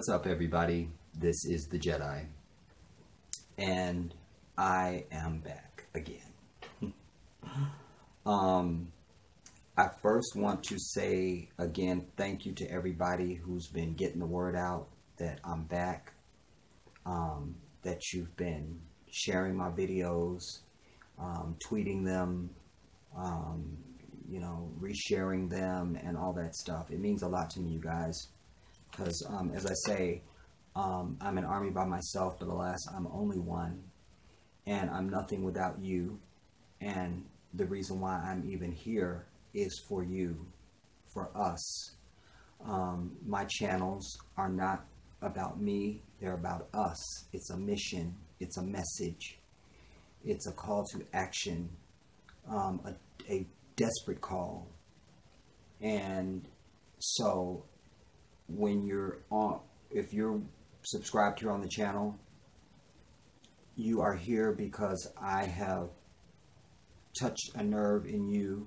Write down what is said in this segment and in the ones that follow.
What's up, everybody? This is the Jedi, and I am back again. I first want to say again, thank you to everybody who's been getting the word out that I'm back, that you've been sharing my videos, tweeting them, resharing them and all that stuff. It means a lot to me, you guys. Because, as I say, I'm an army by myself, but alas, I'm only one, and I'm nothing without you, and the reason why I'm even here is for you, for us. My channels are not about me, they're about us. It's a mission, it's a message, it's a call to action, a desperate call. And so when if you're subscribed here on the channel, you are here because I have touched a nerve in you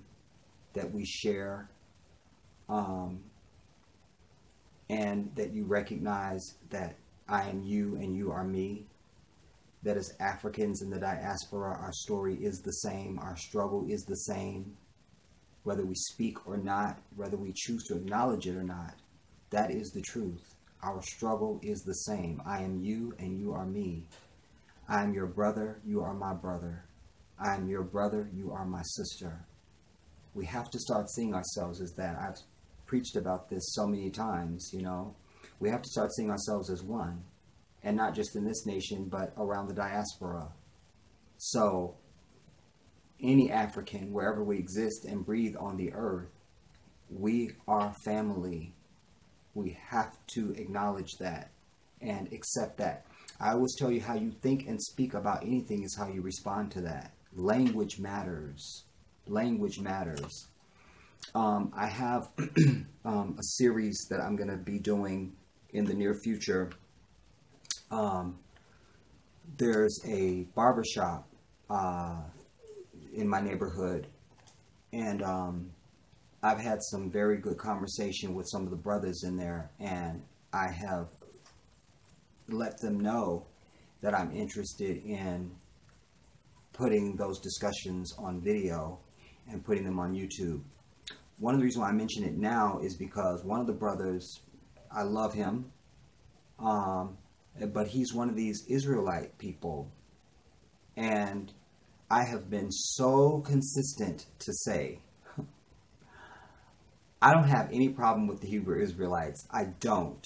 that we share, and that you recognize that I am you and you are me, that as Africans in the diaspora, our story is the same, our struggle is the same, whether we speak or not, whether we choose to acknowledge it or not. That is the truth. Our struggle is the same. I am you and you are me. I am your brother, you are my brother. I am your brother, you are my sister. We have to start seeing ourselves as that. I've preached about this so many times, We have to start seeing ourselves as one. And not just in this nation, but around the diaspora. So, any African, wherever we exist and breathe on the earth, we are family. We have to acknowledge that and accept that. I always tell you, how you think and speak about anything is how you respond to that. Language matters. Language matters. I have a series that I'm going to be doing in the near future. There's a barbershop in my neighborhood, and I've had some very good conversation with some of the brothers in there, and I have let them know that I'm interested in putting those discussions on video and putting them on YouTube. One of the reasons why I mention it now is because one of the brothers, I love him, but he's one of these Israelite people, and I have been so consistent to say, I don't have any problem with the Hebrew Israelites. I don't.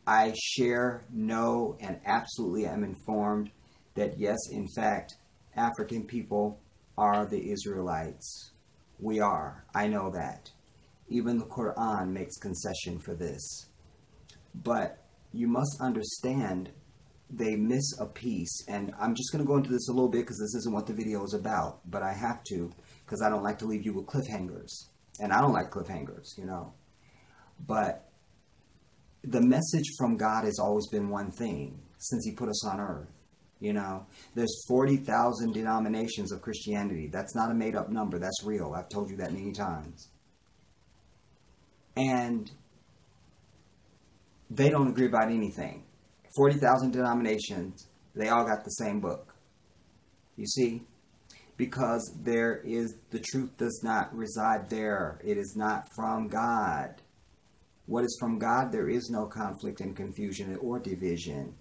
I share, know, and absolutely am informed that yes, in fact, African people are the Israelites. We are. I know that. Even the Quran makes concession for this. But you must understand they miss a piece. And I'm just going to go into this a little bit because this isn't what the video is about. But I have to, because I don't like to leave you with cliffhangers. And I don't like cliffhangers, But the message from God has always been one thing since he put us on earth. There's 40,000 denominations of Christianity. That's not a made-up number. That's real. I've told you that many times. And they don't agree about anything. 40,000 denominations, they all got the same book. You see? Because the truth does not reside there. It is not from God. What is from God, there is no conflict and confusion or division.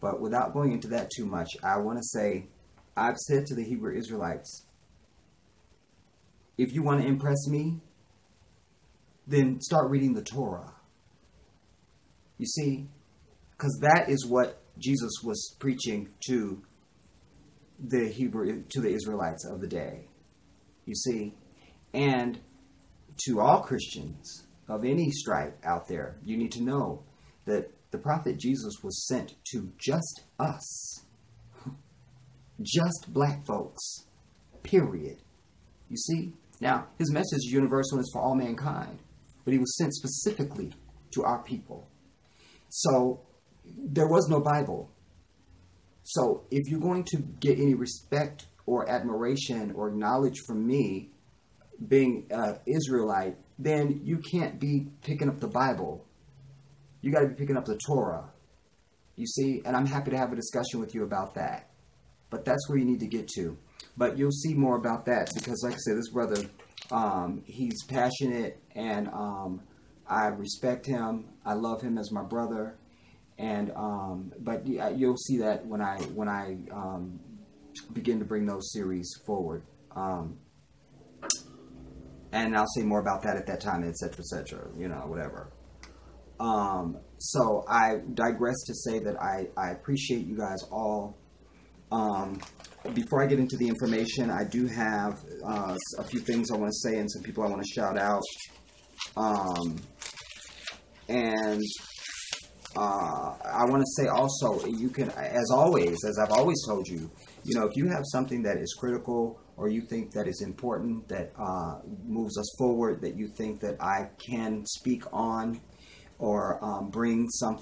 But without going into that too much, I want to say, I've said to the Hebrew Israelites, if you want to impress me, then start reading the Torah. You see? Because that is what Jesus was preaching to the Israelites of the day. You see? And to all Christians of any stripe out there, you need to know that the prophet Jesus was sent to just us. Just black folks. Period. You see? Now, his message is universal and is for all mankind. But he was sent specifically to our people. So, there was no Bible. So, if you're going to get any respect or admiration or knowledge from me, being an Israelite, then you can't be picking up the Bible. You got to be picking up the Torah. You see? And I'm happy to have a discussion with you about that. But that's where you need to get to. But you'll see more about that because, like I said, this brother, he's passionate, and I respect him. I love him as my brother. And but you'll see that when I begin to bring those series forward. And I'll say more about that at that time, etc., etc., you know, whatever. So I digress to say that I appreciate you guys all. Before I get into the information, I do have a few things I want to say and some people I want to shout out. And I want to say also, you can, as always, as I've always told you, you know, if you have something that is critical or you think that is important, that moves us forward, that you think that I can speak on or bring some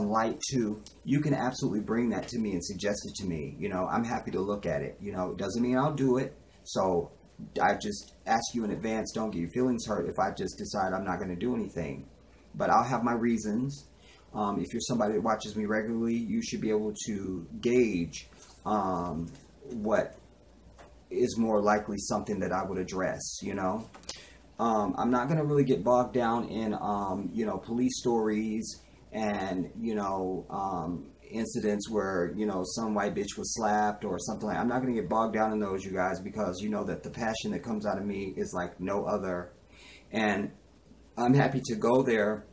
light to, you can absolutely bring that to me and suggest it to me. You know, I'm happy to look at it. You know, it doesn't mean I'll do it. So I just ask you in advance, don't get your feelings hurt if I just decide I'm not going to do anything. But I'll have my reasons. If you're somebody that watches me regularly, you should be able to gauge what is more likely something that I would address, you know. I'm not going to really get bogged down in, you know, police stories and, you know, incidents where, you know, some white bitch was slapped or something like that. I'm not going to get bogged down in those, you guys, because you know that the passion that comes out of me is like no other. And I'm happy to go there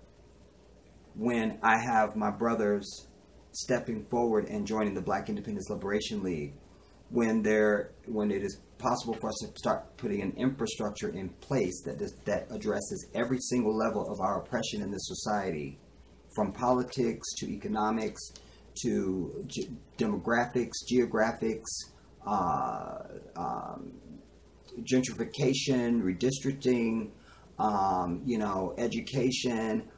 when I have my brothers stepping forward and joining the Black Independence Liberation League, when it is possible for us to start putting an infrastructure in place that addresses every single level of our oppression in this society, from politics to economics to demographics, geographics, gentrification, redistricting, you know, education.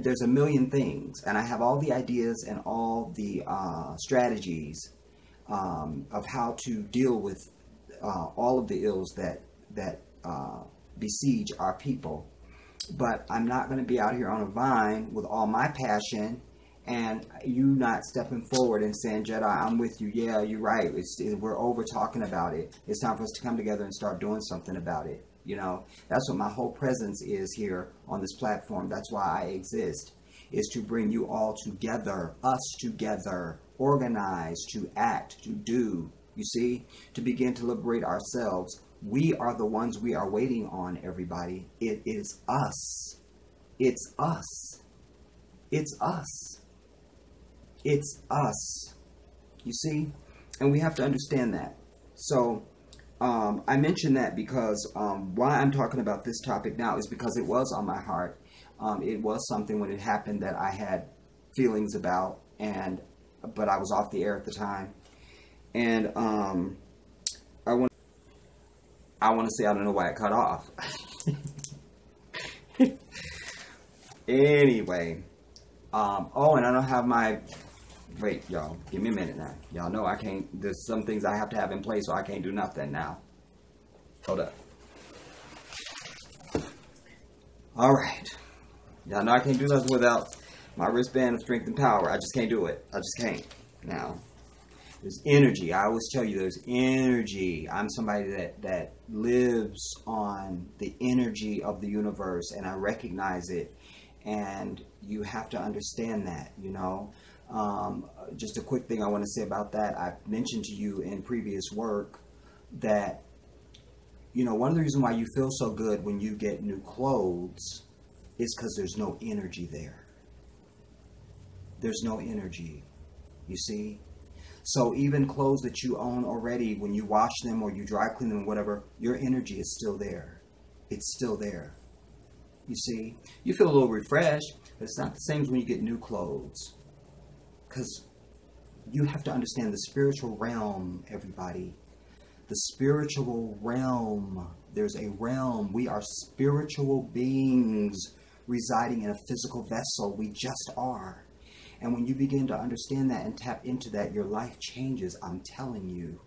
There's a million things, and I have all the ideas and all the strategies of how to deal with all of the ills that besiege our people. But I'm not going to be out here on a vine with all my passion and you not stepping forward and saying, Jedi, I'm with you. Yeah, you're right. We're over talking about it. It's time for us to come together and start doing something about it. You know, that's what my whole presence is here on this platform. That's why I exist, is to bring you all together, us together, organize, to act, to do, you see, to begin to liberate ourselves. We are the ones we are waiting on, everybody. It is us. It's us. It's us. It's us. You see? And we have to understand that. So, I mention that because why I'm talking about this topic now is because it was on my heart. It was something when it happened that I had feelings about, but I was off the air at the time. And I want to say I don't know why it cut off. Anyway, oh, and I don't have my. Wait, y'all, give me a minute now. Y'all know I can't, there's some things I have to have in place, so I can't do nothing now. Hold up. All right. Y'all know I can't do nothing without my wristband of strength and power. I just can't do it. I just can't. Now, there's energy. I always tell you there's energy. I'm somebody that lives on the energy of the universe, and I recognize it. And you have to understand that, you know. Just a quick thing I want to say about that. I've mentioned to you in previous work that, you know, one of the reasons why you feel so good when you get new clothes is because there's no energy there. There's no energy, you see? So even clothes that you own already, when you wash them or you dry clean them or whatever, your energy is still there. It's still there. You see? You feel a little refreshed, but it's not the same as when you get new clothes. Because you have to understand the spiritual realm, everybody. The spiritual realm. There's a realm. We are spiritual beings residing in a physical vessel. We just are. And when you begin to understand that and tap into that, your life changes. I'm telling you.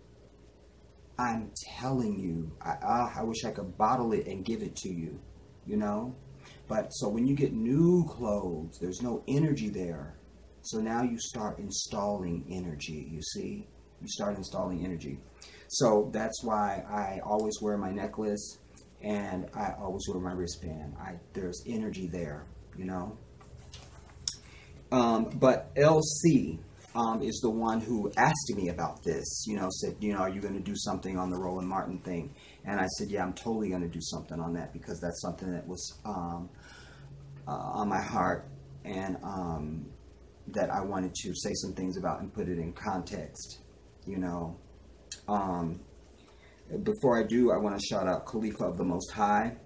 I'm telling you. I wish I could bottle it and give it to you. You know? But so when you get new clothes, there's no energy there. So now you start installing energy, you see? You start installing energy. So that's why I always wear my necklace and I always wear my wristband. There's energy there, you know? But LC is the one who asked me about this, you know, said, you know, are you going to do something on the Roland Martin thing? And I said, yeah, I'm totally going to do something on that because that's something that was on my heart and that I wanted to say some things about and put it in context, you know. Before I do, I want to shout out Khalifa of the Most High.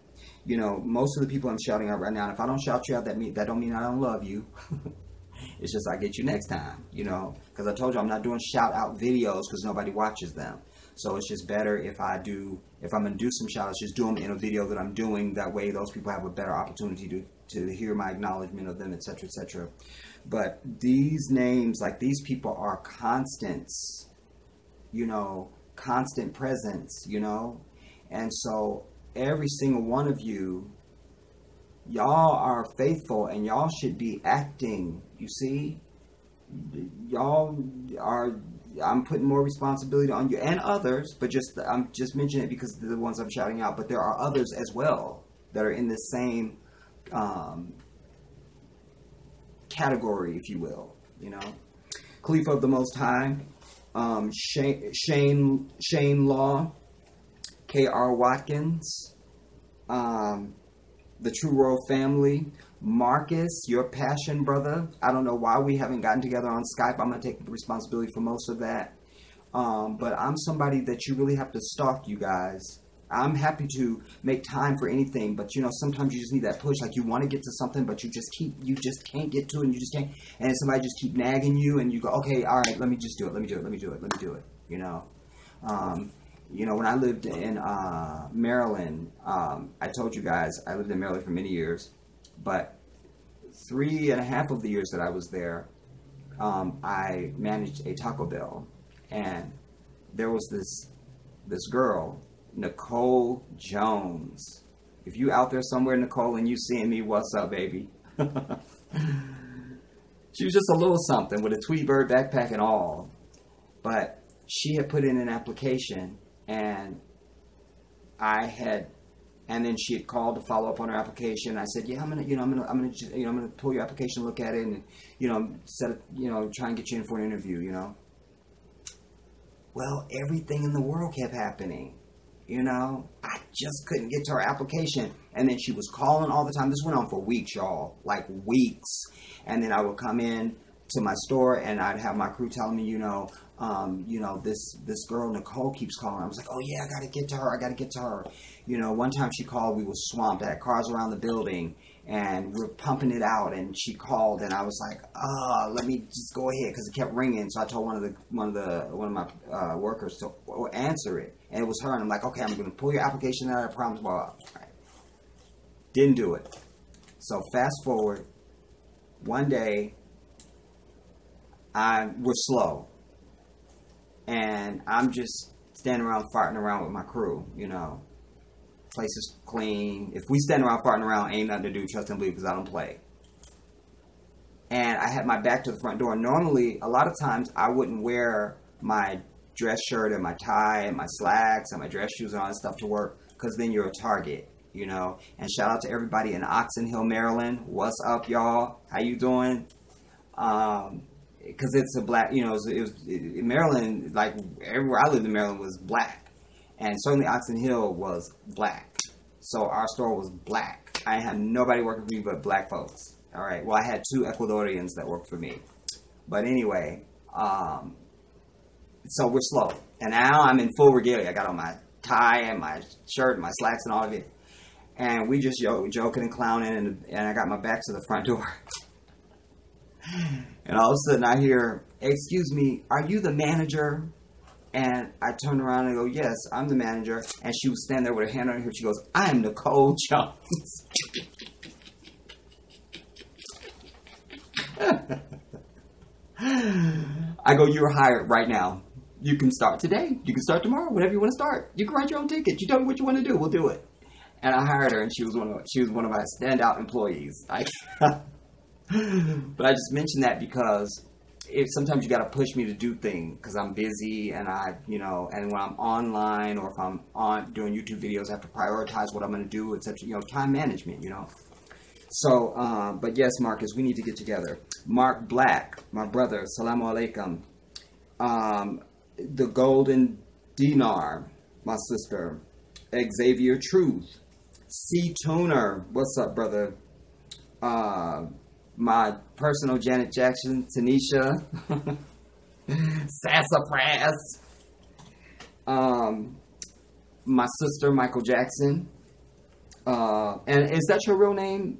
You know, most of the people I'm shouting out right now, and if I don't shout you out, that don't mean I don't love you. It's just I get you next time, you know, because I told you I'm not doing shout out videos because nobody watches them. So it's just better if I'm going to do some shout outs, just do them in a video that I'm doing. That way those people have a better opportunity to hear my acknowledgement of them, etc., etc. But these names, like these people are constants, you know, constant presence, you know. And so every single one of you, y'all are faithful and y'all should be acting, you see. Y'all are, I'm putting more responsibility on you and others, but I'm just mentioning it because they're the ones I'm shouting out, but there are others as well that are in this same category, if you will, you know. Khalifa of the Most High, Shane Law, K.R. Watkins, the True Royal Family, Marcus, your passion brother. I don't know why we haven't gotten together on Skype. I'm going to take responsibility for most of that. But I'm somebody that you really have to stalk, you guys. I'm happy to make time for anything, but you know, sometimes you just need that push. Like you want to get to something, but you just can't get to it, and you just can't. And somebody just keep nagging you, and you go, okay, all right, let me just do it. Let me do it. You know. You know, when I lived in Maryland, I told you guys I lived in Maryland for many years, but 3.5 of the years that I was there, I managed a Taco Bell, and there was this girl, Nicole Jones. If you out there somewhere, Nicole, and you seeing me, what's up, baby? She was just a little something with a Tweety Bird backpack and all, but she had put in an application. And then she had called to follow up on her application. I said, yeah, I'm gonna pull your application, look at it, and try and get you in for an interview, you know. Well, everything in the world kept happening, you know. I just couldn't get to her application, and then she was calling all the time. This went on for weeks, y'all, like weeks. And then I would come in to my store, and I'd have my crew telling me, this girl Nicole keeps calling. I was like, oh yeah, I gotta get to her. You know, one time she called, we were swamped. I had cars around the building, and we're pumping it out. And she called, and I was like, let me just go ahead because it kept ringing. So I told one of my workers to answer it, and it was her. And I'm like, okay, I'm gonna pull your application out. I promise. Well, all right. Didn't do it. So fast forward, one day, we're slow. And I'm just standing around farting around with my crew, you know. Place is clean. If we stand around farting around, ain't nothing to do, trust and believe, because I don't play. And I had my back to the front door. Normally, a lot of times, I wouldn't wear my dress shirt and my tie and my slacks and my dress shoes and all that stuff to work, because then you're a target, you know. And shout out to everybody in Oxon Hill, Maryland. What's up, y'all? How you doing? Because it's a black, you know, in Maryland, like everywhere I lived in Maryland was black. And certainly Oxon Hill was black. So our store was black. I had nobody working for me but black folks. All right. Well, I had 2 Ecuadorians that worked for me. But anyway, so we're slow. And now I'm in full regalia. I got on my tie and my shirt and my slacks and all of it. And we just joking and clowning. And I got my back to the front door. And all of a sudden I hear, excuse me, are you the manager? And I turn around and go, yes, I'm the manager. And she was standing there with her hand on her hip. She goes, I am Nicole Jones. I go, you're hired right now. You can start today. You can start tomorrow. Whenever you want to start. You can write your own ticket. You tell me what you want to do. We'll do it. And I hired her, and she was one of my standout employees. But I just mentioned that because sometimes you got to push me to do things because I'm busy, and and when I'm online or if I'm doing YouTube videos, I have to prioritize what I'm going to do, etc. Time management. So, but yes, Marcus, we need to get together. Mark Black, my brother, Salamu Alaikum. The Golden Dinar, my sister. Xavier Truth. C. Toner, what's up, brother? My personal Janet Jackson, Tanisha. Sassafras. My sister, Michael Jackson. And is that your real name?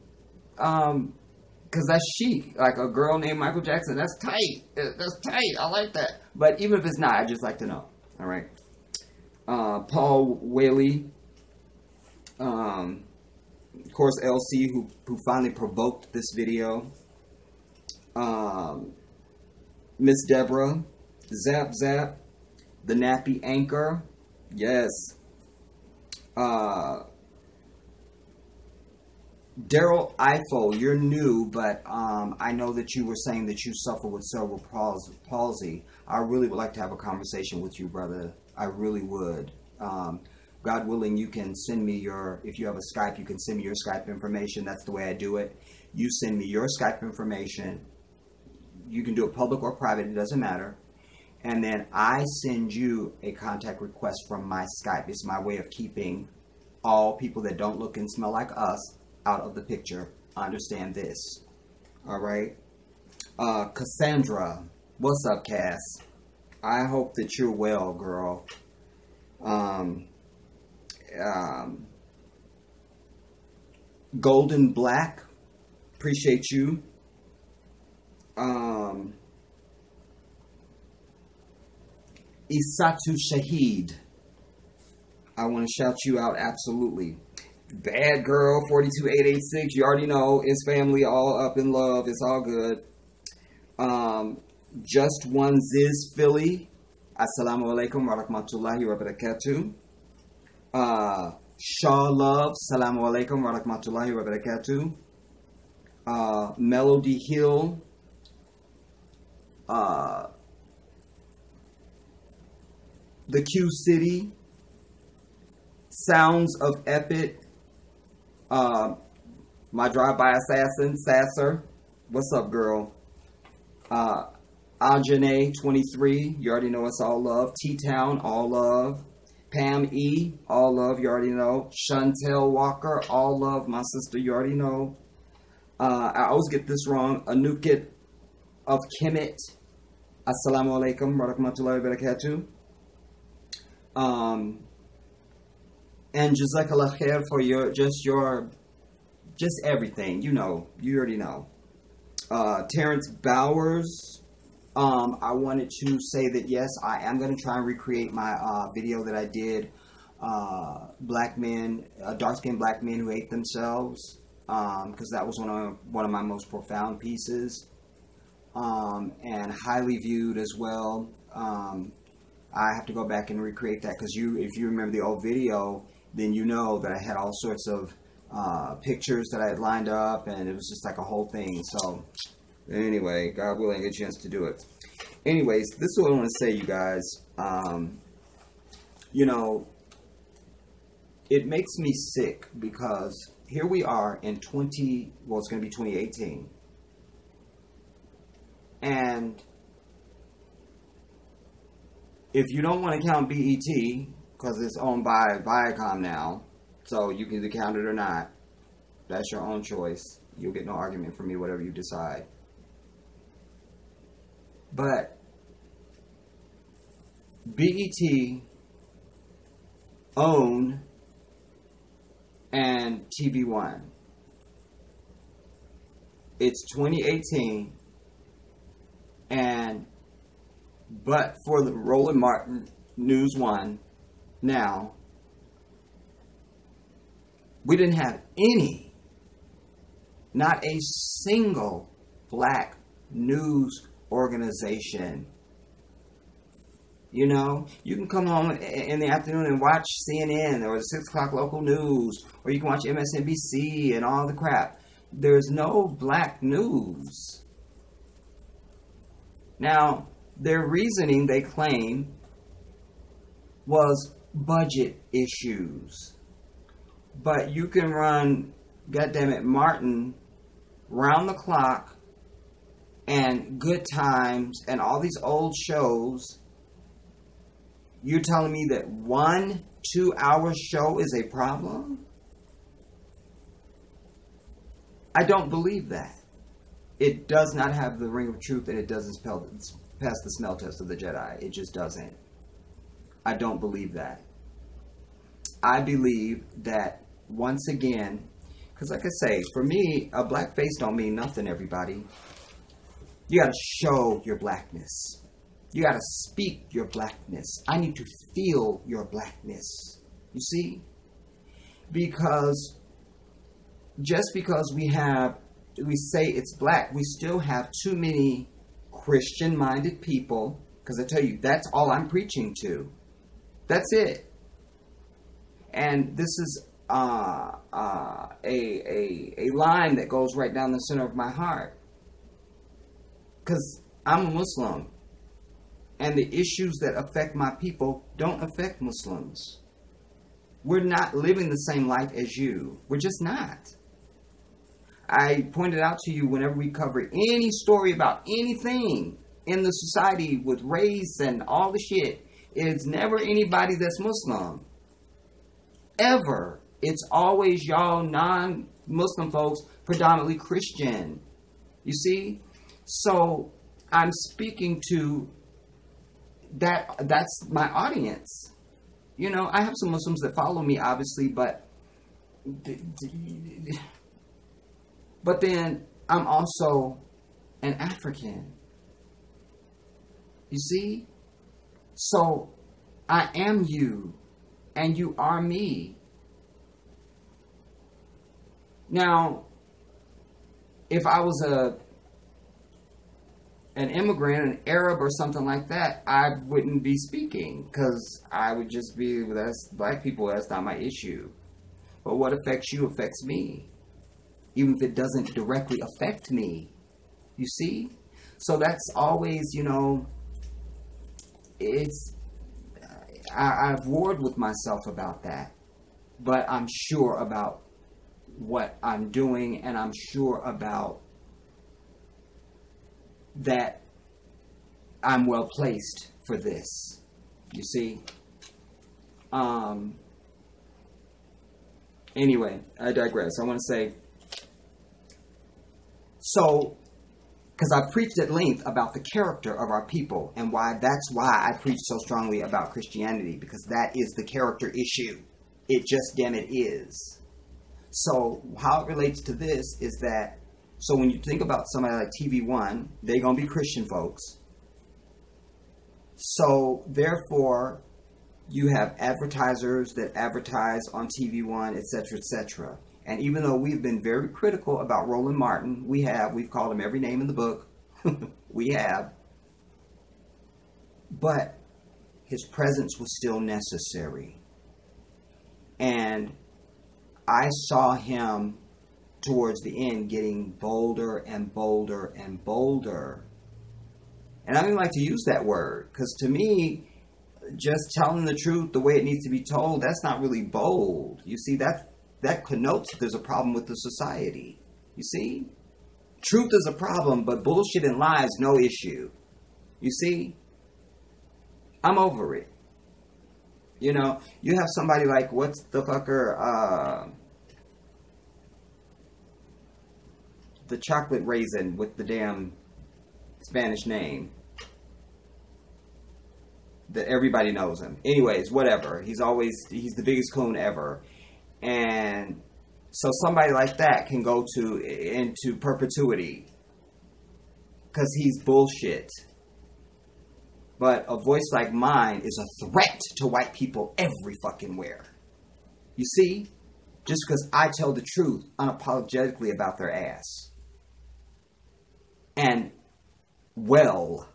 Because that's chic. Like a girl named Michael Jackson. That's tight. That's tight. I like that. But even if it's not, I'd just like to know. All right. Paul Whaley. Of course, LC, who finally provoked this video. Miss Deborah. Zap Zap. The Nappy Anchor. Yes. Daryl Eiffel, you're new, but I know that you were saying that you suffer with cerebral palsy. I really would like to have a conversation with you, brother. I really would. God willing, you can send me if you have a Skype, you can send me your Skype information. That's the way I do it. You send me your Skype information. You can do it public or private, it doesn't matter. And then I send you a contact request from my Skype. It's my way of keeping all people that don't look and smell like us out of the picture. Understand this. All right. Cassandra, what's up, Cass? I hope that you're well, girl. Golden Black, appreciate you. Isatu Shahid, I want to shout you out, absolutely. Bad Girl 42886, you already know, it's family, all up in love, it's all good. Just One Ziz Philly, assalamu alaikum wa rahmatullahi wa barakatuh. Shaw Love, salamu alaikum wa rahmatullahi wa barakatuh. Melody Hill, The Q City, Sounds of Epic, my drive-by assassin, Sasser, what's up, girl? Ajane 23, you already know it's all love. T-Town, all love. Pam E, all love, you already know. Chantel Walker, all love, my sister, you already know. I always get this wrong. Anukit of Kemet, assalamu alaikum wa rahmatullahi wa barakatuh. And jazakallah khair for just everything, you already know. Terrence Bowers, I wanted to say that yes, I am going to try and recreate my video that I did, black men, dark-skinned black men who hate themselves, because that was one of my most profound pieces, and highly viewed as well. I have to go back and recreate that because if you remember the old video, then you know that I had all sorts of pictures that I had lined up, and it was just like a whole thing. So anyway, God willing, I get a chance to do it. Anyways, this is what I want to say, you guys. It makes me sick because here we are in it's going to be 2018. And if you don't want to count BET, because it's owned by Viacom now, so you can either count it or not. That's your own choice. You'll get no argument from me, whatever you decide. But BET, OWN, and TV One. It's 2018, but for the Roland Martin News One now, we didn't have not a single black news organization You know, you can come home in the afternoon and watch CNN or the 6 o'clock local news, or you can watch MSNBC and all the crap. There's no black news. Now, their reasoning, they claim, was budget issues. But you can run, goddammit, Martin round the clock and Good Times and all these old shows. You're telling me that 1 2-hour show is a problem? I don't believe that. It does not have the ring of truth, and it doesn't pass the smell test of the Jedi. It just doesn't. I don't believe that. I believe that, once again, because like I say, for me, a black face don't mean nothing, everybody. You got to show your blackness. You got to speak your blackness. I need to feel your blackness. You see? Because just because we say it's black, we still have too many Christian-minded people. Because I tell you, that's all I'm preaching to. That's it. And this is a line that goes right down the center of my heart. Because I'm a Muslim. And the issues that affect my people don't affect Muslims. We're not living the same life as you. We're just not. I pointed out to you whenever we cover any story about anything in the society with race and all the shit, it's never anybody that's Muslim. Ever. It's always y'all non-Muslim folks, predominantly Christian. You see? So I'm speaking to that's my audience. You know, I have some Muslims that follow me, obviously, but then I'm also an African. You see? So I am you, and you are me. Now, if I was an immigrant, an Arab or something like that, I wouldn't be speaking, because I would just be, that's black people, that's not my issue. But what affects you affects me, even if it doesn't directly affect me. You see? So that's always, you know, I've warred with myself about that, but I'm sure about what I'm doing, and I'm sure about that I'm well placed for this. You see? Anyway, I digress. I want to say, so, because I preached at length about the character of our people, and that's why I preach so strongly about Christianity, because that is the character issue. It just damn it is. So how it relates to this is that, so when you think about somebody like TV One, they're going to be Christian folks. So therefore, you have advertisers that advertise on TV One, etc., etc. And even though we've been very critical about Roland Martin, we've called him every name in the book. We have. But his presence was still necessary. And I saw him towards the end getting bolder and bolder and bolder. And I don't even like to use that word, because to me, just telling the truth the way it needs to be told, that's not really bold. You see, that connotes that there's a problem with the society. You see? Truth is a problem, but bullshit and lies, no issue. You see? I'm over it. You know, you have somebody like, what's the fucker, the chocolate raisin with the damn Spanish name. That everybody knows him. Anyways, whatever. He's the biggest coon ever. And so somebody like that can go into perpetuity, because he's bullshit. But a voice like mine is a threat to white people every fucking where. You see? Just because I tell the truth unapologetically about their ass. And, well,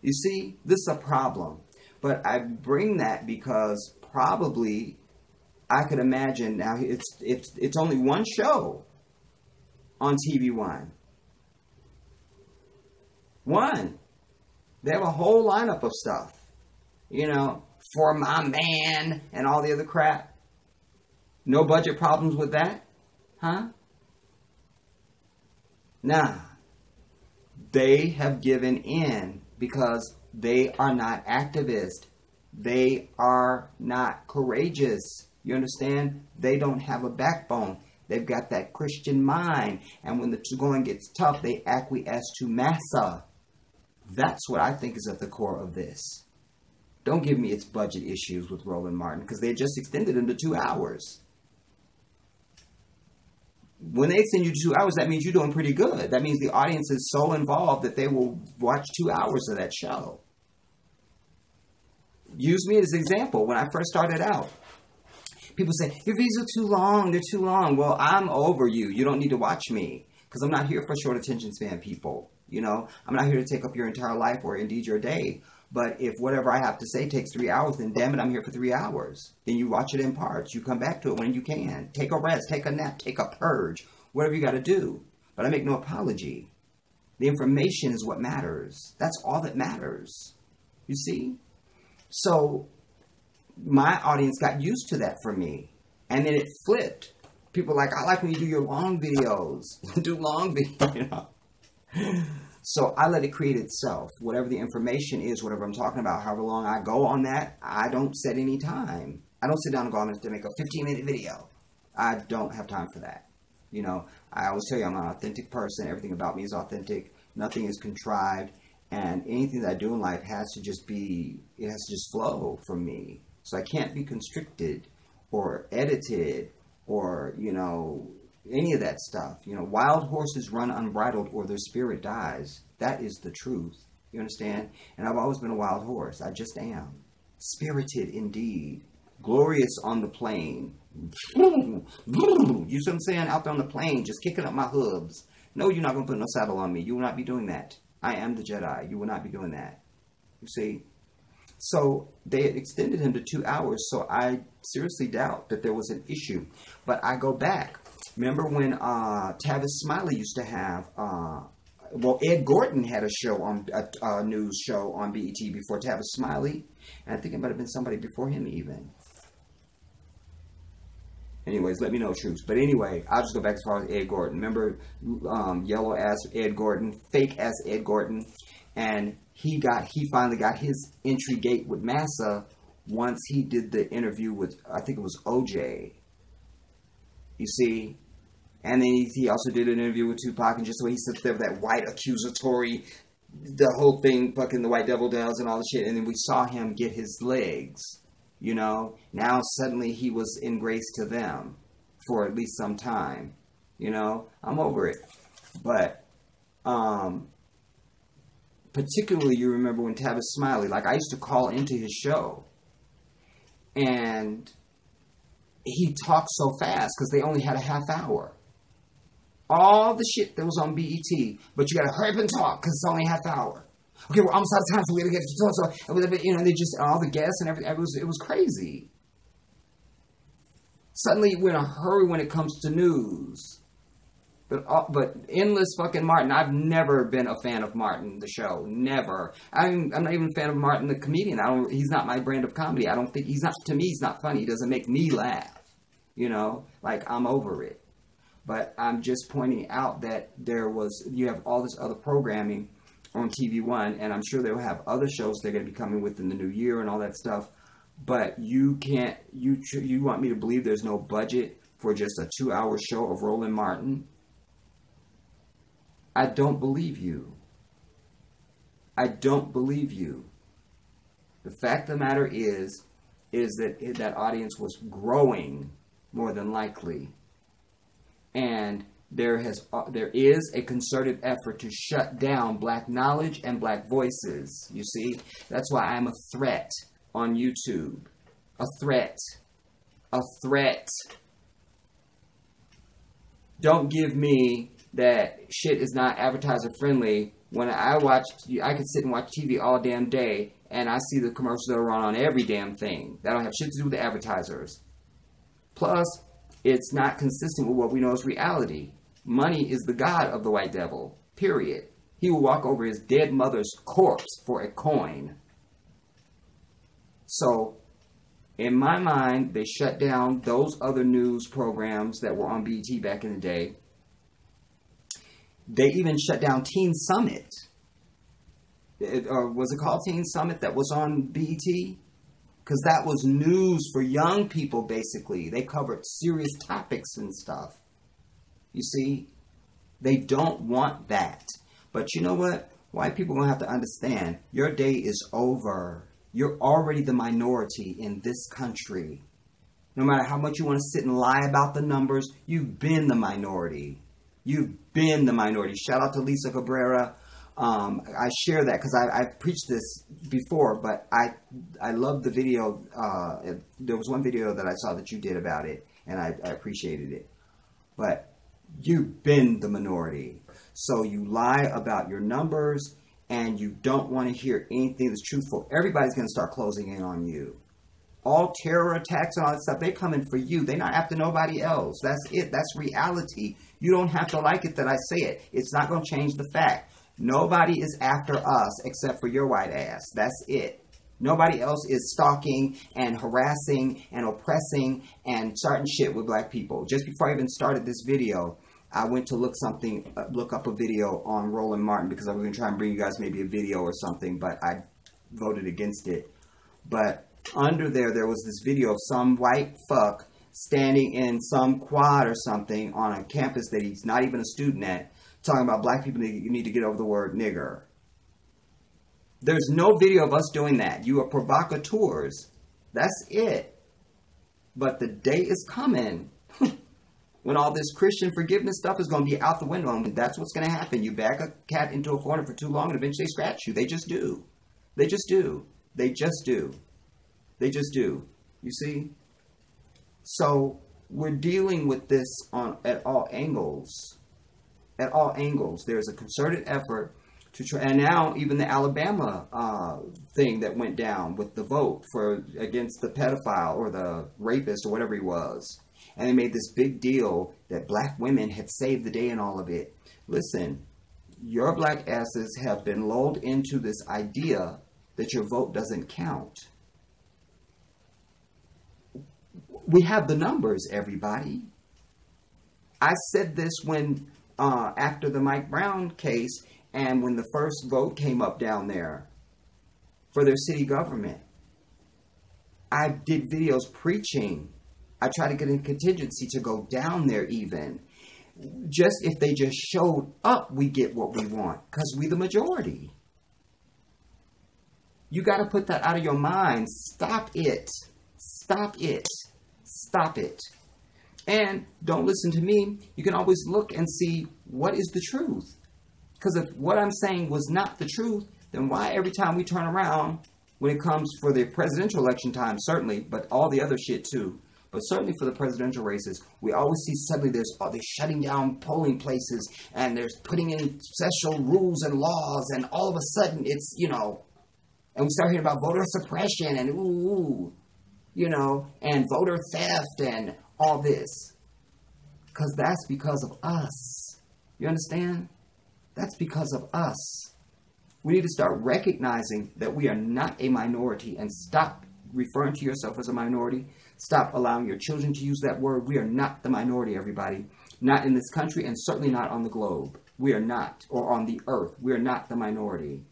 You see, this is a problem. But I bring that because probably I could imagine now it's only one show on TV One. One. They have a whole lineup of stuff. You know, For My Man and all the other crap. No budget problems with that? Huh? Nah. They have given in because they are not activists. They are not courageous. You understand? They don't have a backbone. They've got that Christian mind. And when the going gets tough, they acquiesce to massa. That's what I think is at the core of this. Don't give me its budget issues with Roland Martin, because they just extended him to 2 hours. When they extend you to 2 hours, that means you're doing pretty good. That means the audience is so involved that they will watch 2 hours of that show. Use me as an example. When I first started out, people say, your videos are too long. They're too long. Well, I'm over you. You don't need to watch me, because I'm not here for short attention span people. You know, I'm not here to take up your entire life or indeed your day. But if whatever I have to say takes 3 hours, then damn it, I'm here for 3 hours. Then you watch it in parts. You come back to it when you can. Take a rest, take a nap, take a purge, whatever you got to do. But I make no apology. The information is what matters. That's all that matters. You see? So my audience got used to that for me. And then it flipped. People are like, I like when you do your long videos. Do long videos, you know. So I let it create itself. Whatever the information is, whatever I'm talking about, however long I go on that, I don't set any time. I don't sit down and go on to make a 15-minute video. I don't have time for that. You know, I always tell you I'm an authentic person. Everything about me is authentic. Nothing is contrived. And anything that I do in life has to just be, it has to just flow from me. So I can't be constricted or edited or, you know, any of that stuff. You know, wild horses run unbridled or their spirit dies. That is the truth. You understand? And I've always been a wild horse. I just am. Spirited indeed. Glorious on the plain. You see what I'm saying? Out there on the plain, just kicking up my hooves. No, you're not going to put no saddle on me. You will not be doing that. I am the Jedi. You will not be doing that. You see? So they had extended him to 2 hours, so I seriously doubt that there was an issue. But I go back. Remember when Tavis Smiley used to have, Ed Gordon had a show on a news show on BET before Tavis Smiley, and I think it might have been somebody before him even. Anyways, let me know truths. But anyway, I'll just go back as far as Ed Gordon. Remember yellow ass Ed Gordon, fake ass Ed Gordon, and he finally got his entry gate with Massa once he did the interview with, I think it was OJ. You see? And then he also did an interview with Tupac, and just the way he sits there with that white accusatory, the whole thing, fucking the white devil does and all the shit. And then we saw him get his legs, you know. Now suddenly he was in grace to them for at least some time, you know. I'm over it. But, particularly you remember when Tavis Smiley, like I used to call into his show, and he talked so fast because they only had a half hour. All the shit that was on BET, but you got to hurry up and talk because it's only a half hour. Okay, we're almost out of time, so we got to get to talk. So, you know, they just, all the guests and everything, it was crazy. Suddenly we're in a hurry when it comes to news. But endless fucking Martin. I've never been a fan of Martin, the show. Never. I'm not even a fan of Martin, the comedian. He's not my brand of comedy. I don't think, to me, he's not funny. He doesn't make me laugh. You know, like I'm over it. But I'm just pointing out that you have all this other programming on TV One, and I'm sure they'll have other shows they're going to be coming with in the new year and all that stuff. But you want me to believe there's no budget for just a 2-hour show of Roland Martin? I don't believe you. I don't believe you. The fact of the matter is that that audience was growing more than likely. And there is a concerted effort to shut down black knowledge and black voices. You see? That's why I'm a threat on YouTube. A threat. A threat. Don't give me that shit is not advertiser friendly When I could sit and watch TV all damn day, and I see the commercials that are run on every damn thing. That don't have shit to do with the advertisers. Plus, it's not consistent with what we know as reality. Money is the god of the white devil. Period. He will walk over his dead mother's corpse for a coin. So, in my mind, they shut down those other news programs that were on BET back in the day. They even shut down Teen Summit. Was it called Teen Summit that was on BET? Because that was news for young people, basically. They covered serious topics and stuff. You see? They don't want that. But you know what? White people are going to have to understand, your day is over. You're already the minority in this country. No matter how much you want to sit and lie about the numbers, you've been the minority. You've been the minority. Shout out to Lisa Cabrera. I share that because I've preached this before, but I love the video. There was one video that I saw that you did about it, and I appreciated it. But you've been the minority. So you lie about your numbers, and you don't want to hear anything that's truthful. Everybody's going to start closing in on you. All terror attacks and all that stuff, they're coming for you. They're not after nobody else. That's it. That's reality. You don't have to like it that I say it. It's not going to change the fact. Nobody is after us except for your white ass. That's it. Nobody else is stalking and harassing and oppressing and starting shit with black people. Just before I even started this video, I went to look up a video on Roland Martin because I was going to try and bring you guys maybe a video or something, but I voted against it. But under there was this video of some white fuck standing in some quad or something on a campus that he's not even a student at, talking about black people need to get over the word nigger. There's no video of us doing that. You are provocateurs. That's it. But the day is coming when all this Christian forgiveness stuff is going to be out the window. And that's what's going to happen. You back a cat into a corner for too long and eventually they scratch you. They just do. They just do. They just do. They just do. You see? So we're dealing with this at all angles. At all angles. There's a concerted effort to try, and now even the Alabama thing that went down with the vote against the pedophile or the rapist or whatever he was. And they made this big deal that black women had saved the day and all of it. Listen, your black asses have been lulled into this idea that your vote doesn't count. We have the numbers, everybody. I said this when, after the Mike Brown case and when the first vote came up down there for their city government. I did videos preaching. I tried to get in contingency to go down there even. Just if they just showed up, we get what we want because we the majority. You got to put that out of your mind. Stop it. Stop it. Stop it. And don't listen to me. You can always look and see what is the truth. Because if what I'm saying was not the truth, then why every time we turn around, when it comes for the presidential election time, certainly, but all the other shit too, but certainly for the presidential races, we always see suddenly they're shutting down polling places and they're putting in special rules and laws, and all of a sudden it's, and we start hearing about voter suppression and and voter theft and all this. Because that's because of us. You understand? That's because of us. We need to start recognizing that we are not a minority and stop referring to yourself as a minority. Stop allowing your children to use that word. We are not the minority, everybody. Not in this country and certainly not on the globe. We are not. Or on the earth. We are not the minority.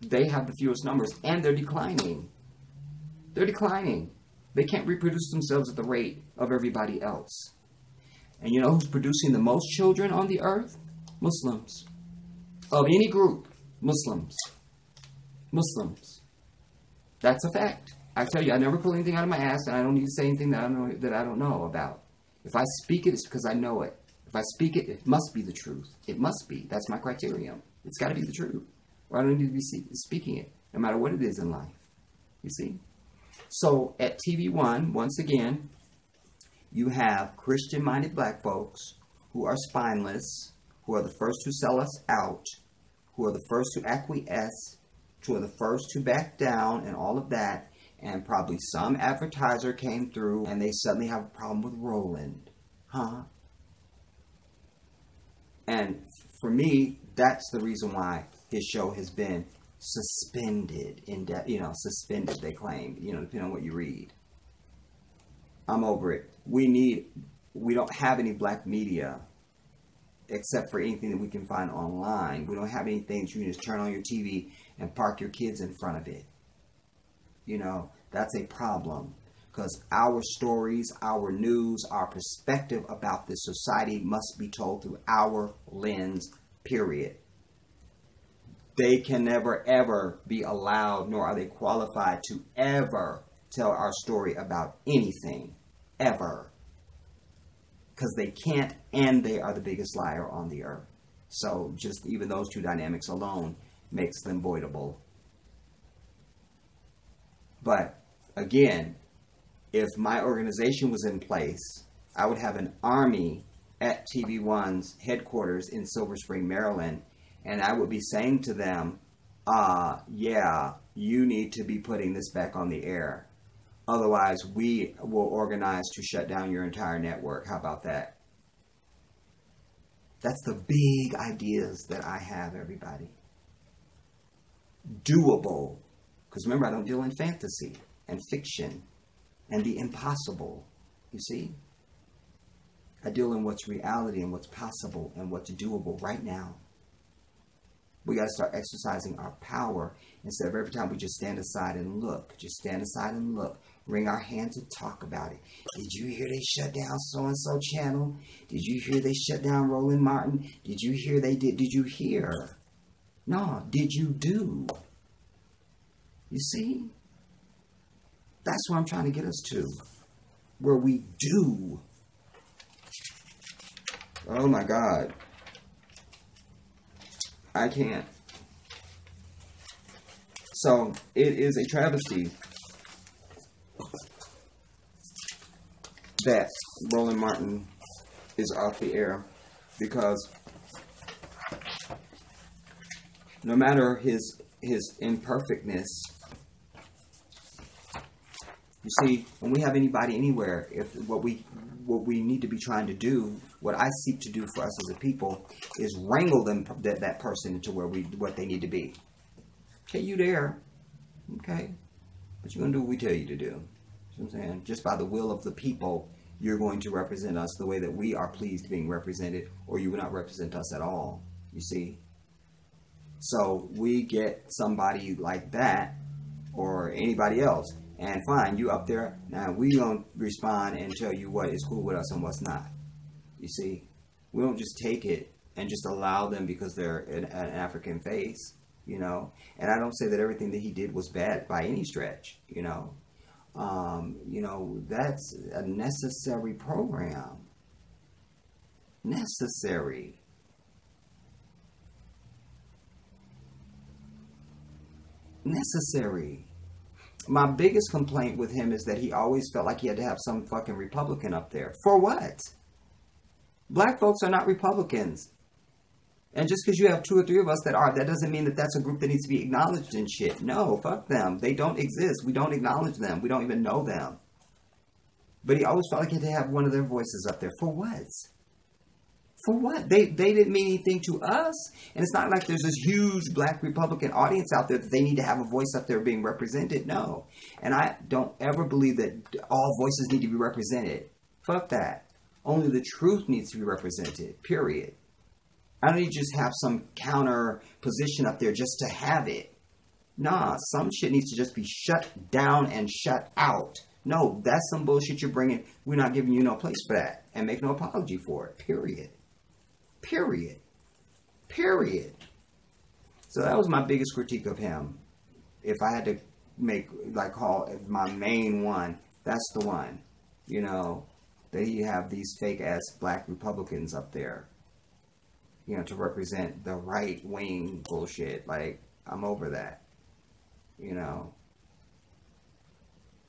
They have the fewest numbers and they're declining. They're declining. They can't reproduce themselves at the rate of everybody else. And you know who's producing the most children on the earth? Muslims. Of any group, Muslims. Muslims. That's a fact. I tell you, I never pull anything out of my ass, and I don't need to say anything that I don't know about. If I speak it, it's because I know it. If I speak it, it must be the truth. It must be. That's my criterion. It's got to be the truth. Or I don't need to be speaking it, no matter what it is in life. You see? So, at TV One, once again, you have Christian-minded black folks who are spineless, who are the first to sell us out, who are the first to acquiesce, who are the first to back down and all of that. And probably some advertiser came through and they suddenly have a problem with Roland. Huh? And for me, that's the reason why his show has been suspended, suspended, they claim, depending on what you read. I'm over it. We don't have any black media except for anything that we can find online. We don't have anything that you can just turn on your TV and park your kids in front of it. That's a problem. Because our stories, our news, our perspective about this society must be told through our lens, period. They can never, ever be allowed, nor are they qualified to ever tell our story about anything. Ever. Because they can't, and they are the biggest liar on the earth. So just even those two dynamics alone makes them voidable. But again, if my organization was in place, I would have an army at TV1's headquarters in Silver Spring, Maryland, and I would be saying to them, yeah, you need to be putting this back on the air. Otherwise, we will organize to shut down your entire network. How about that? That's the big ideas that I have, everybody. Doable. Because remember, I don't deal in fantasy and fiction and the impossible. You see? I deal in what's reality and what's possible and what's doable right now. We got to start exercising our power instead of every time we just stand aside and look. Just stand aside and look. Wring our hands and talk about it. Did you hear they shut down so-and-so channel? Did you hear they shut down Roland Martin? Did you hear they did? Did you hear? No, did you do? You see? That's what I'm trying to get us to. Where we do. Oh my God. I can't. So, it is a travesty that Roland Martin is off the air, because no matter his imperfectness, you see, when we have anybody anywhere, if what we need to be trying to do, what I seek to do for us as a people, is wrangle them, that person into what they need to be. Okay, you there? Okay, but you're gonna do what we tell you to do. You know what I'm saying? Just by the will of the people, you're going to represent us the way that we are pleased being represented, or you will not represent us at all. You see? So we get somebody like that, or anybody else, and fine, you up there, now we gonna respond and tell you what is cool with us and what's not. You see? We don't just take it and just allow them because they're an African face, And I don't say that everything that he did was bad by any stretch, that's a necessary program. Necessary. My biggest complaint with him is that he always felt like he had to have some fucking Republican up there. For what? Black folks are not Republicans. And just because you have 2 or 3 of us that are, that doesn't mean that that's a group that needs to be acknowledged and shit. No, fuck them. They don't exist. We don't acknowledge them. We don't even know them. But he always felt like he had to have one of their voices up there. For what? For what? They didn't mean anything to us. And it's not like there's this huge black Republican audience out there that they need to have a voice up there being represented. No. And I don't ever believe that all voices need to be represented. Fuck that. Only the truth needs to be represented. Period. I don't need to just have some counter position up there just to have it. Nah, some shit needs to just be shut down and shut out. No, that's some bullshit you're bringing. We're not giving you no place for that. And make no apology for it. Period. Period. Period. So that was my biggest critique of him. If I had to call my main one, that's the one. That you have these fake ass black Republicans up there. To represent the right wing bullshit. Like, I'm over that.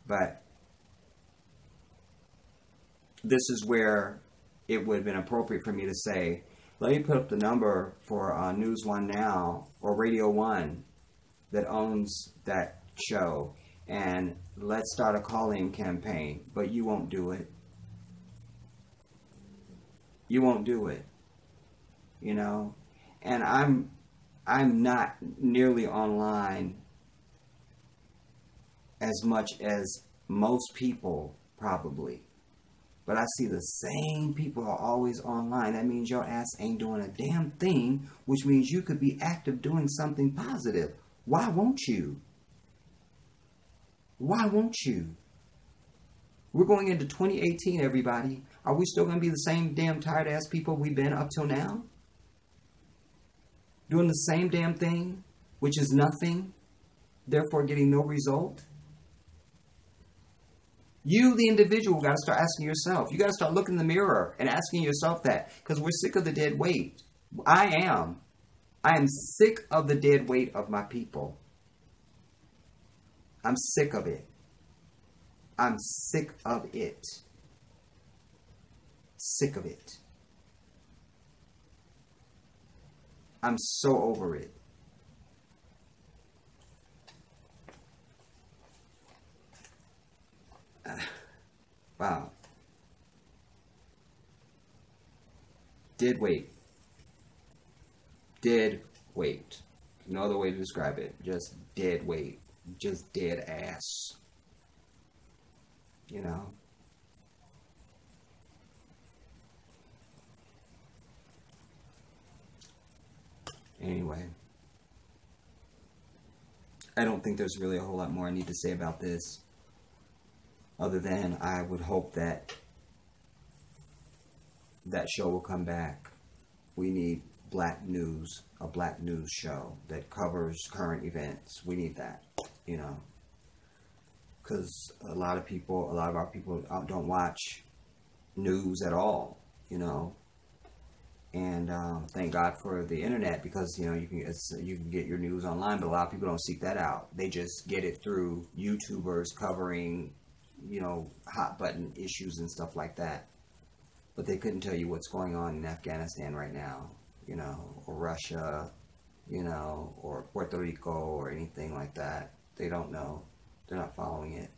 But this is where it would have been appropriate for me to say, Let me put up the number for News One now, or Radio One, that owns that show, and let's start a call-in campaign. But you won't do it. You won't do it. You know? And I'm not nearly online as much as most people probably. But I see the same people are always online. That means your ass ain't doing a damn thing, which means you could be active doing something positive. Why won't you? Why won't you? We're going into 2018, everybody. Are we still going to be the same damn tired ass people we've been up till now? Doing the same damn thing, which is nothing, therefore getting no result? You, the individual, got to start asking yourself. You got to start looking in the mirror and asking yourself that, because we're sick of the dead weight. I am. I am sick of the dead weight of my people. I'm sick of it. I'm sick of it. Sick of it. I'm so over it. Wow. Dead weight. Dead weight. No other way to describe it. Just dead weight. Just dead ass. You know? Anyway. I don't think there's really a whole lot more I need to say about this. Other than I would hope that that show will come back. We need black news, a black news show that covers current events. We need that, you know. Because a lot of our people don't watch news at all, you know. And thank God for the internet, because, you know, you can get your news online, but a lot of people don't seek that out. They just get it through YouTubers covering, you know, hot button issues and stuff like that. But they couldn't tell you what's going on in Afghanistan right now, you know, or Russia, you know, or Puerto Rico or anything like that. They don't know. They're not following it,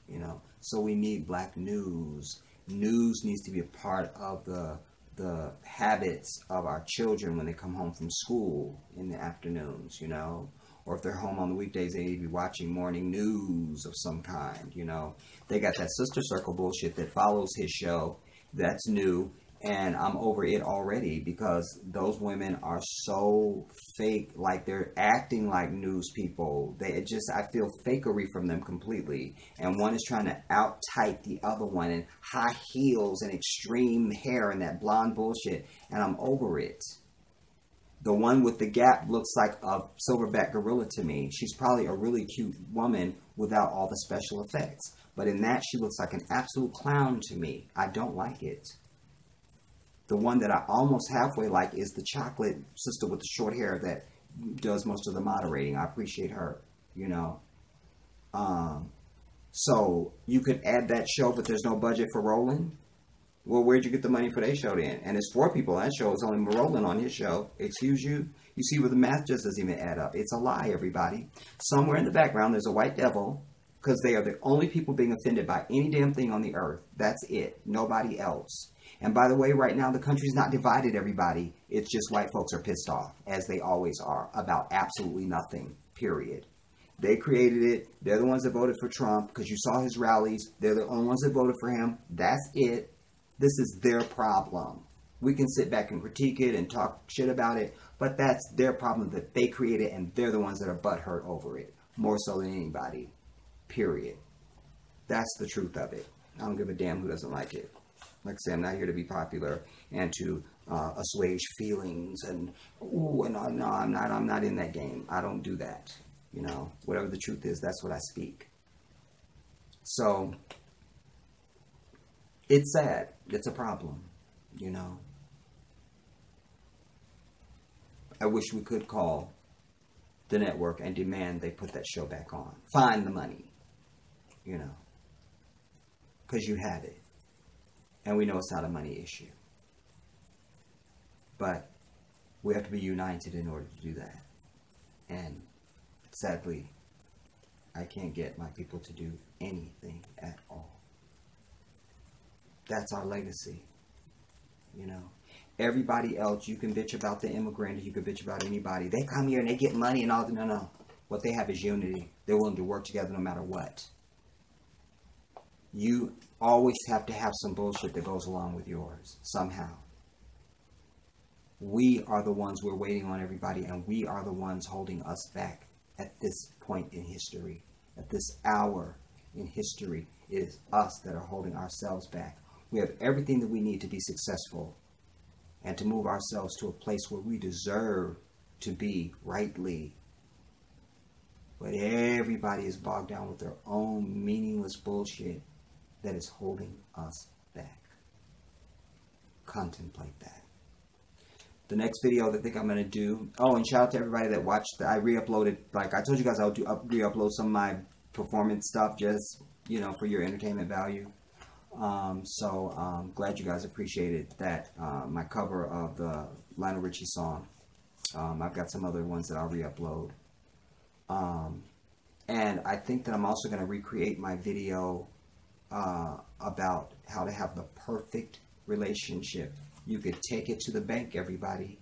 you know. So we need black news. News needs to be a part of the habits of our children when they come home from school in the afternoons, you know. Or if they're home on the weekdays, they need to be watching morning news of some kind, you know. They got that Sister Circle bullshit that follows his show. That's new. And I'm over it already, because those women are so fake. Like, they're acting like news people. I feel fakery from them completely. And one is trying to out-type the other one in high heels and extreme hair and that blonde bullshit. And I'm over it. The one with the gap looks like a silverback gorilla to me. She's probably a really cute woman without all the special effects. But in that, she looks like an absolute clown to me. I don't like it. The one that I almost halfway like is the chocolate sister with the short hair that does most of the moderating. I appreciate her, you know. So you could add that show, but there's no budget for Roland. Well, where'd you get the money for that show then? And it's 4 people on that show. It's only Roland on his show. Excuse you? You see where the math just doesn't even add up. It's a lie, everybody. Somewhere in the background, there's a white devil, because they are the only people being offended by any damn thing on the earth. That's it. Nobody else. And by the way, right now, the country's not divided, everybody. It's just white folks are pissed off, as they always are, about absolutely nothing, period. They created it. They're the ones that voted for Trump, because you saw his rallies. They're the only ones that voted for him. That's it. This is their problem. We can sit back and critique it and talk shit about it, but that's their problem that they created, and they're the ones that are butthurt over it, more so than anybody, period. That's the truth of it. I don't give a damn who doesn't like it. Like I say, I'm not here to be popular and to assuage feelings and, ooh, no, I'm not in that game. I don't do that. You know, whatever the truth is, that's what I speak. So, it's sad. It's a problem, you know. I wish we could call the network and demand they put that show back on. Find the money, you know, because you have it. And we know it's not a money issue. But we have to be united in order to do that. And sadly, I can't get my people to do anything at all. That's our legacy. You know, everybody else, you can bitch about the immigrant, you can bitch about anybody. They come here and they get money and all. No. What they have is unity. They're willing to work together no matter what. You always have to have some bullshit that goes along with yours somehow. We are the ones we're waiting on everybody, and we are the ones holding us back at this point in history. At this hour in history, it is us that are holding ourselves back. We have everything that we need to be successful and to move ourselves to a place where we deserve to be rightly. But everybody is bogged down with their own meaningless bullshit that is holding us back. Contemplate that. The next video that I think I'm going to do... Oh, and shout out to everybody that watched. I re-uploaded, like I told you guys, I'll re-upload some of my performance stuff just, you know, for your entertainment value. Glad you guys appreciated that. My cover of the Lionel Richie song. I've got some other ones that I'll re-upload. And I think that I'm also going to recreate my video about how to have the perfect relationship. You could take it to the bank, everybody.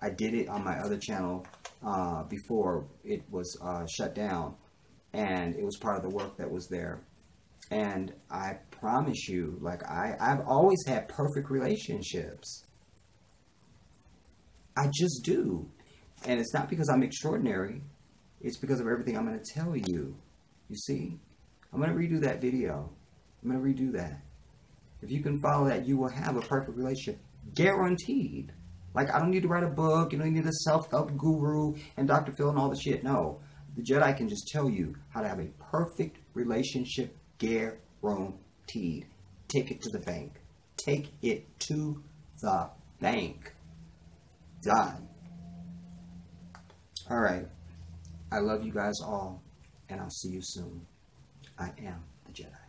I did it on my other channel before it was shut down, and it was part of the work that was there. And I promise you, like I've always had perfect relationships. I just do. And it's not because I'm extraordinary. It's because of everything I'm going to tell you. You see? I'm going to redo that video. I'm going to redo that. If you can follow that, you will have a perfect relationship. Guaranteed. Like, I don't need to write a book. You don't need a self-help guru and Dr. Phil and all the shit. No. The Jedi can just tell you how to have a perfect relationship. Guaranteed. Take it to the bank. Take it to the bank. Done. All right. I love you guys all, and I'll see you soon. I am the Jedi.